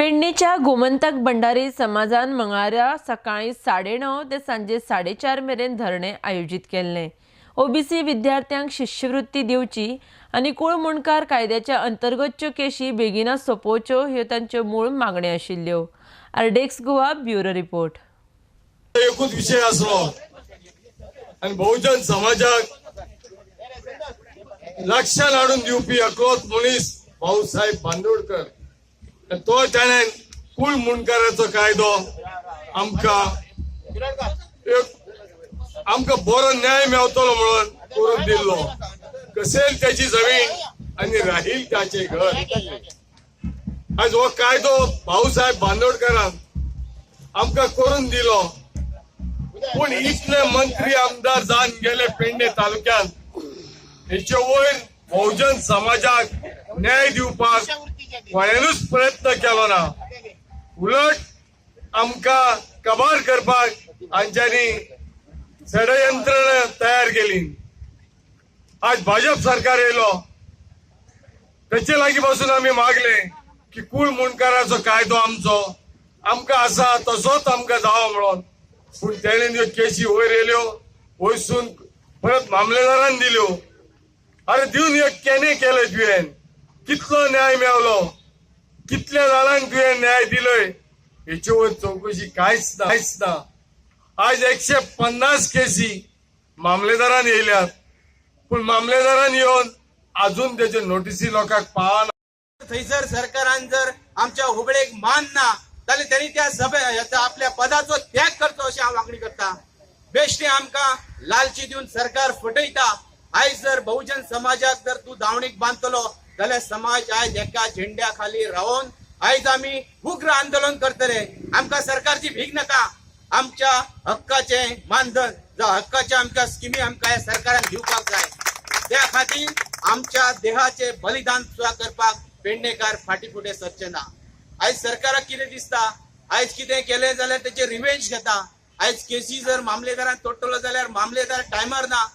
पेडणेच्या गोमंतक भंडारी समाजान मंगळारा सकाळी 9:30 ते सांजे 4:30 मेरेन धरणे आयोजित केल्ले। ओबीसी विद्यार्थ्यांक शिश्यवृत्ती दिवची आनी कुळ मुणकार कायद्याच्या अंतर्गतच्यो केशी बेगिना सोपोवच्यो ह्यो तांच्यो मूळ मागण्यो आशिल्ल्यो। आरडेक्स गोवा ब्युरो रिपोर्ट। एकूच विषय असलो आणि बहुजन समाजाक लक्षात हाडून दिवपी एकलोच मनीस भाऊसाहेब बांदोडकर तो त्याने कुळ मुणकाराचो कायदो आमका बरो न्याय मेळतलो म्हणून करून दिल्लो। कसेल त्याची जमीन आणि राहील त्याचे घर। आज हो कायदो भाऊसाहेब बांदोडकरान आमका करून दिलो, पण इतले मंत्री आमदार जावन गेले पेडणे तालुक्यात हेचे वयर बहुजन समाजाक न्याय दिवपाक कोणेनूच प्रयत्न केलो ना। उलट आमका कबार करपाक हांच्यांनी षडयंत्रणा तयार केली। आज भाजप सरकार येयलो त्याचे लागी पासून आम्ही मागले की कुळ मुणकाराचो कायदो आमका आसा तसोच आमका जावो म्हणून, पण तेणे त्यो केसी वयर येयल्यो, वयसून परत मामलेदारान दिल्यो। अरे दिवन एक केने केले तुवें? कितलो न्याय मेळलो? कितल्या जाणांक तुवें न्याय दिलोय? हेचे वयर चौकशी कांयच ना। आज 150 केसी मामलेदारान येयल्यात, पण मामलेदारान येवन अजून त्याचे नोटीसी लोकांक पावना। थंयसर सरकारान जर आमच्या हुबळेक मान ना जाल्यार त्यांनी त्या सभे आपल्या पदाचो त्याग करचो अशी हांव मागणी करता। बेश्टे आमकां लालची दिवन सरकार फटयता। आयज जर बहुजन समाजाक जर तू दावणीक बांदतलो जाल्यार समाज आयज एका झेंड्या खाली रावन आयज आमी उग्र आंदोलन करतले। आमकां सरकारची भीक नाका, आमच्या हक्काचे मानधन जावं हक्काच्या आमच्या स्किमी आमकां ह्या सरकारान दिवपाक जाय। त्या खातीर आमच्या देहाचे बलिदान सुद्धा करपाक पेडणेकार फाटीफुडें सरचे ना। आयज सरकाराक कितें दिसता, आयज कितें केलें जाल्यार तेचे रिवेंज घेता। आयज केसी जर मामलेदारान तोडटलो जाल्यार मामलेदार टायमार ना।